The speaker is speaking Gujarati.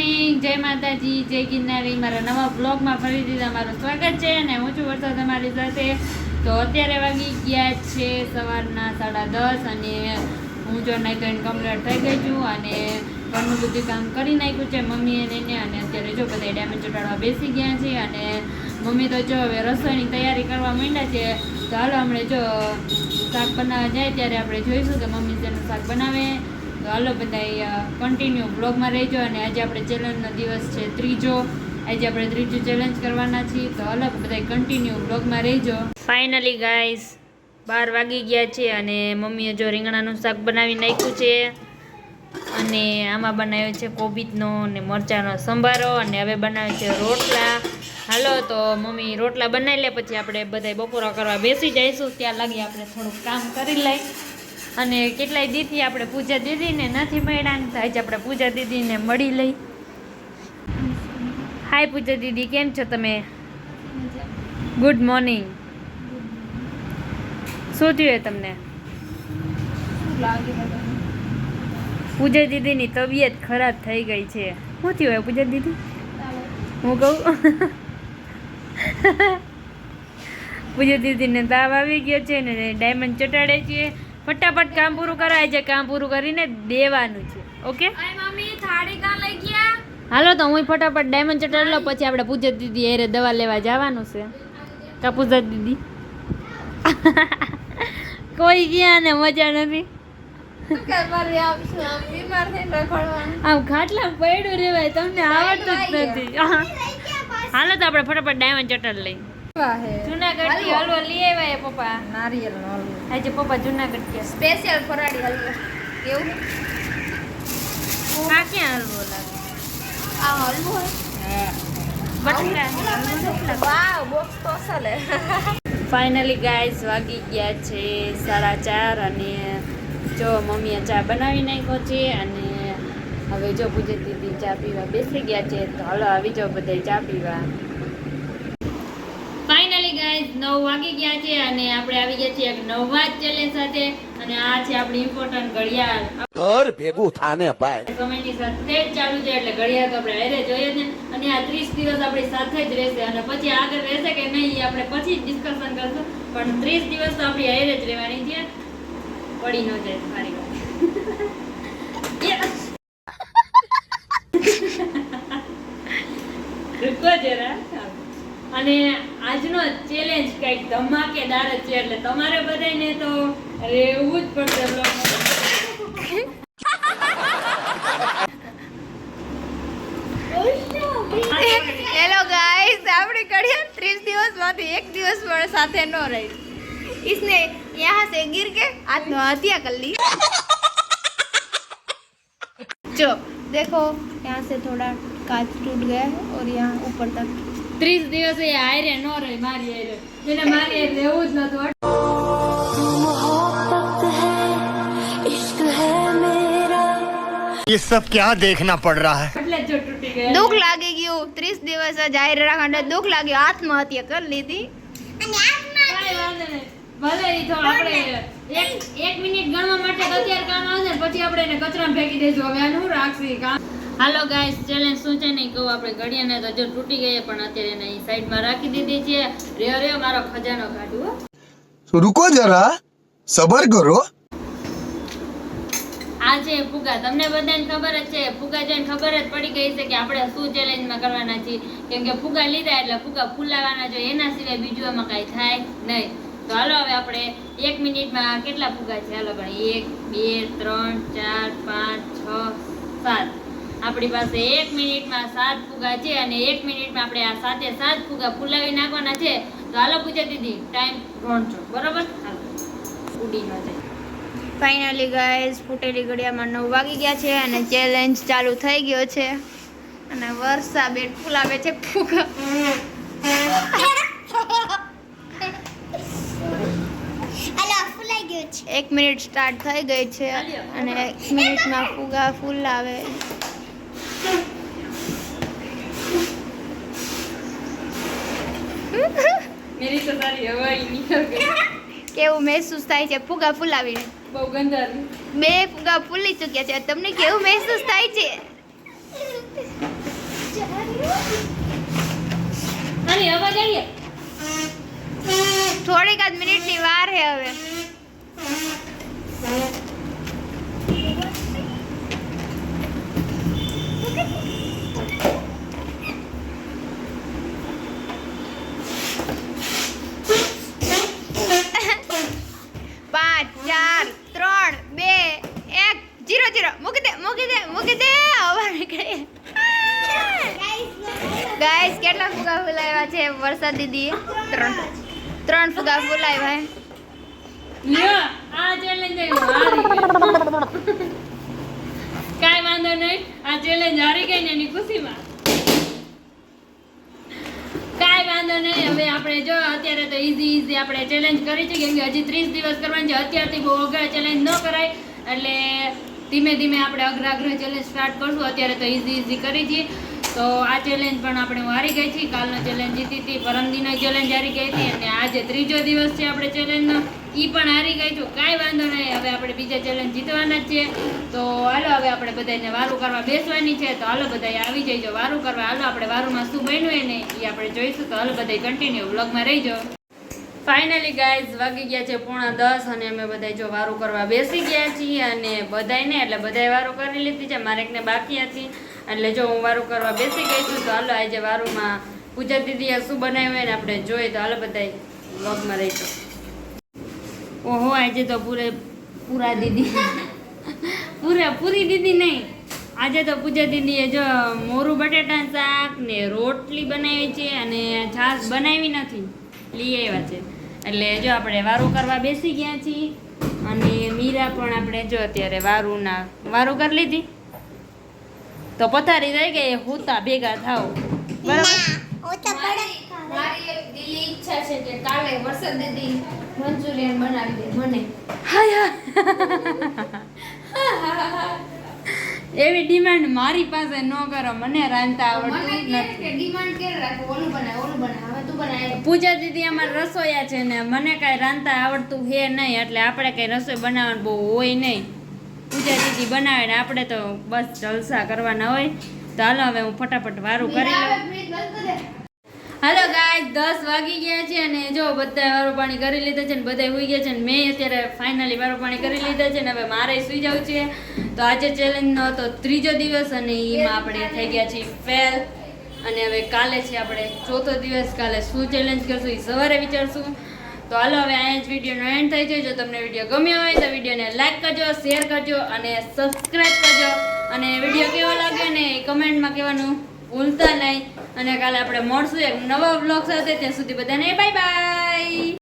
મોર્નિંગ, જય માતાજી, જય ગિરનારી. મારા નવા બ્લોગમાં ફરીથી તમારું સ્વાગત છે અને હું છું વર્ષા તમારી સાથે. તો અત્યારે વાગી ગયા છે સવારના 10:30 અને હું જો નહીં તો કમ્પ્લીટ થઈ ગઈ છું અને ઘરનું બધું કામ કરી નાખ્યું છે મમ્મીએ એને. અને અત્યારે જો બધા ડાયમંડ ચોટાડવા બેસી ગયા છે અને મમ્મી તો જો હવે રસોઈની તૈયારી કરવા માંડ્યા છે. તો હાલો હમણાં જો શાક બનાવવા જાય ત્યારે આપણે જોઈશું કે મમ્મી તેનું શાક બનાવે. તો હાલો બધા કન્ટિન્યુ બ્લોગમાં રહેજો. અને આજે આપણે ચેલેન્જનો દિવસ છે ત્રીજો. આજે આપણે ત્રીજું ચેલેન્જ કરવાના છીએ. તો હાલો બધા કન્ટિન્યુ બ્લોગમાં રહેજો. ફાઇનલી ગાઈઝ 12 વાગી ગયા છે અને મમ્મીએ જો રીંગણાનું શાક બનાવી નાખ્યું છે અને આમાં બનાવ્યો છે કોબીજનો અને મરચાંનો સંભારો અને હવે બનાવે છે રોટલા. હાલો તો મમ્મી રોટલા બનાવી લે પછી આપણે બધા બપોરા કરવા બેસી જઈશું. ત્યાં લાગી આપણે થોડુંક કામ કરી લઈ. અને કેટલાય દીથી આપણે પૂજા દીદીને નથી મળ્યા ને આજે આપણે પૂજા દીદીને મળી લઈ. હાય પૂજા દીદી, કેમ છો તમે? Good morning. શું થયું તમને? પૂજા દીદીની તબિયત ખરાબ થઈ ગઈ છે. શું થયું હોય પૂજા દીદી? હું કહું પૂજા દીદીને તાવ આવી ગયો છે ને ડાયમંડ ચોટાડે છે. ફટાફટ કામ પૂરું કરાય છે, કામ પૂરું કરીને દેવાનું છે. ઓકે હાલો તો હું ફટાફટ ડાયમંડ ચોટાડી લઉં પછી આપણે પૂજા દીદી એરે દવા લેવા જવાનું છે. કા પૂજા દીદી કોઈ ગયા ને મજા નથી. આમ ખાટલા પડ્યું રેવાય તમને આવડતું જ નથી. હાલો તો આપણે ફટાફટ ડાયમંડ ચટણ લઈ જુનાગઢ થી હલવો લઈ આવ્યા પપ્પા. નારિયેળ નો હલવો આજે પપ્પા જુનાગઢ કે સ્પેશિયલ ફરાળી હલવો. કેવું આ ક્યાં હલવો લાગે? આ હલવો બટેટા. વાવ બોક્સ તો અસલ હે. ફાઇનલી ગાઈઝ વાગી ગયા છે 4:30 અને જો મમ્મીએ ચા બનાવી નાખ્યો છે અને હવે જો પૂજા દીદી ચા પીવા બેસી ગયા છે. તો હાલો આવી જાઓ બધા ચા પીવા. ફાઇનલી ગાઈઝ 9 વાગી ગયા છે અને આપણે આવી ગયા છીએ એક નવા ચેલેન્જ સાથે. અને આ છે આપણી ઇમ્પોર્ટન્ટ ઘડિયાળ. ઘર ભેગું થાને ભાઈ સમયની સાથે જ ચાલુ છે એટલે ઘડિયાળ તો આપણે હારે જોઈએ છે. અને આ 30 દિવસ આપણી સાથે જ રહેશે અને પછી આગળ રહેશે કે નહીં આપણે પછી ડિસ્કશન કરશું. પણ 30 દિવસ તો આપણી હારે જ રહેવાની છે. પડી ન જાય મારી વાત. રૂકો જરા. અને આજનો ચેલેન્જ કંઈક ધમાકેદાર જ છે એટલે તમારે બધાને તો રહેવું જ પડશે બ્લોગમાં. હેલો ગાઈસ, આપણી ઘડિયાળ 30 દિવસમાંથી એક દિવસ પણ સાથે ન રહી. इसने यहाँ से गिर के आत्महत्या कर ली. जो देखो यहाँ से थोड़ा कांच टूट गया है और यहाँ ऊपर तक 30 દિવસ એ હારે ન રહી મારી હારે. જેને મારી હારે રહેવું જ નતું. ये सब क्या देखना पड़ रहा है એટલે જો તૂટી ગયા. दुख लागे गયું 30 દિવસ જાહેર રાખવા दुख लागे आत्महत्या कर ली थी. કાંઈ વાંધો નહીં. ભલે ઈ તો આપણે એક મિનિટ ગણવા માટે તો અત્યારે કામ આવશે ને પછી આપણે એને કચરામાં ફેંકી દઈશું. હવે આનું શું રાખશી કામ. હાલો ગાઈસ, ચેલેન્જ શું છે નહીં કહું. આપણે ઘડિયાળને તો જો તૂટી ગઈ પણ અત્યારે એને સાઈડમાં રાખી દીધી છે. રે મારો ખજાનો કાઢું. रुको जरा सबर करो. આ છે ફુગા. તમને બધાને ખબર જ છે. ફુગા જોઈને ખબર જ પડી ગઈ છે કે આપણે શું ચેલેન્જમાં કરવાના છીએ. કેમ કે ફુગા લીધા એટલે ફુગા ફૂલાવાના જોઈએ. એના સિવાય બીજું એમાં કાંઈ થાય નહીં. તો હાલો હવે આપણે 1 મિનિટમાં કેટલા ફુગા છે હાલો ગણી. 1 2 3 4 5 6 7. આપણી પાસે 1 મિનિટમાં 7 ફુગા છે અને 1 મિનિટમાં આપણે આ 7 ફુગા ફૂલાવી નાખવાના છે. તો હાલો પૂજા દીદી ટાઈમ રોણજો બરોબર. હાલો ઉડી ન જાય. ફાઇનલી ગાઈસ, ફૂટેલી ઘડિયાળમાં 9 વાગી ગયા છે અને ચેલેન્જ ચાલુ થઈ ગયો છે અને વર્ષા બેટ ફૂલાવે છે ફુગા. ફૂલાઈ ગયો છે. 1 મિનિટ સ્ટાર્ટ થઈ ગઈ છે અને 1 મિનિટમાં ફુગા ફૂલાવે. મેરી તો તારી હવા નીકળ ગઈ. કેવું મહેસૂસ થાય છે ફુગા ફૂલાવીને? બહુ ગંદા. 2 ફુગા ફૂલી ચૂક્યા છે. તમને કેવું મહેસૂસ થાય છે? આની અવાજ આવી થોડીક જ મિનિટની વાર છે હવે. પાંચ, 4, 3, 2, 1, 0. મૂકી દે. હવા નીકળે. ગાઈસ કેટલા ફુગા ફૂલાવ્યા છે વર્ષા દીદીએ? 3 ફુગા ફૂલાવ્યા. લ્યો આ ચેલેન્જ હારી ગઈ. કાઈ વાંધો નહીં, આ ચેલેન્જ હારી ગઈ ને એની ખુશીમાં કાઈ વાંધો નહીં. હવે આપણે જો અત્યારે તો ઈઝી આપણે ચેલેન્જ કરી છે, કેમ કે હજી 30 દિવસ કરવાની છે. અત્યારથી બહુ અઘરા ચેલેન્જ ન કરાય, એટલે ધીમે ધીમે આપણે અઘરા ચેલેન્જ સ્ટાર્ટ કરશું. અત્યારે તો ઈઝી કરી છીએ. તો આ ચેલેન્જ પણ આપણે હારી ગઈ છીએ. કાલનો ચેલેન્જ જીતી હતી, પરમદીનો ચેલેન્જ હારી ગઈ હતી, અને આજે ત્રીજો દિવસ છે આપણે ચેલેન્જનો, એ પણ હારી ગઈ છું. કાંઈ વાંધો નહીં, હવે આપણે બીજા ચેલેન્જ જીતવાના જ છે. તો હાલો હવે આપણે બધાને વારું કરવા બેસવાની છે. તો હાલો બધા આવી જઈજો વારું કરવા. હાલો આપણે વારુંમાં શું બન્યું હોય ને એ આપણે જોઈશું. તો હાલો બધા કન્ટિન્યુ વ્લોગમાં રહીજો. ફાઇનલી ગાઈઝ વાગી ગયા છે 9:30 અને અમે બધા જો વારું કરવા બેસી ગયા છીએ. અને બધાને એટલે બધાએ વારું કરી લીધી છે, મારે એકને બાકી હતી, એટલે જો હું વારું કરવા બેસી ગઈ છું. તો હાલો આજે વારુંમાં પૂજા દીદીએ શું બનાવ્યું હોય ને આપણે જોઈએ. તો હાલો બધા વ્લોગમાં રહીજો. ઓહો આજે તો પૂરા દીદી પૂરી દીદી નહીં, આજે તો પૂજા દીદીએ જો મોરું બટેટાનું શાક ને રોટલી બનાવી છે, અને છાશ બનાવી નથી, લઈ આવ્યા છે. એટલે જો આપણે વારું કરવા બેસી ગયા છીએ. અને મીરા પણ આપણે જો અત્યારે વારું કરી લીધી. તો પથારી થઈ ગઈ, હુતા ભેગા થાવ બરાબર. મારી એક દિલી ઈચ્છા છે કે કાલે વર્ષા દીદી મંચુરિયન બનાવી દે મને. એવી ડિમાન્ડ મારી પાસે ન કરો, મને રાંધતા આવડતું નથી. ડિમાન્ડ કે રાખો ઓલું બનાવ હવે તું બનાવ. પૂજા દીદી અમાર રસોઈયા છે ને મને કાંઈ રાંધતા આવડતું હે નહીં, એટલે આપણે કઈ રસોઈ બનાવવાનું બહુ હોય નહીં. પૂજા દીદી બનાવે ને આપણે તો બસ જલસા કરવાના હોય. તો હાલો હવે હું ફટાફટ વારું કરી લઉં. હાલો ગાઈસ 10 વાગી ગયા છે અને જો બધા વારું પાણી કરી લીધા છે ને બધા સુઈ ગયા છે ને મેં અત્યારે ફાઇનલી વારું પાણી કરી લીધા છે ને હવે મારે સુઈ જવું છે. તો આજે ચેલેન્જનો હતો ત્રીજો દિવસ અને એમાં આપણે થઈ ગયા છીએ ફેલ. અને હવે કાલે છે આપણે ચોથો દિવસ. કાલે શું ચેલેન્જ કરશું એ સવારે વિચારશું. તો હાલો હવે અહીંયા જ વિડીયોનો એન્ડ થઈ જાય. જો તમને વિડીયો ગમ્યો હોય તો વિડીયોને લાઈક કરજો, શેર કરજો અને સબસ્ક્રાઈબ કરજો. અને વિડીયો કેવો લાગે ને એ કમેન્ટમાં કહેવાનું ભૂલતા નહીં. અને કાલે આપણે મળશું એક નવા વ્લોગ સાથે. ત્યાં સુધી બધાને બાય બાય.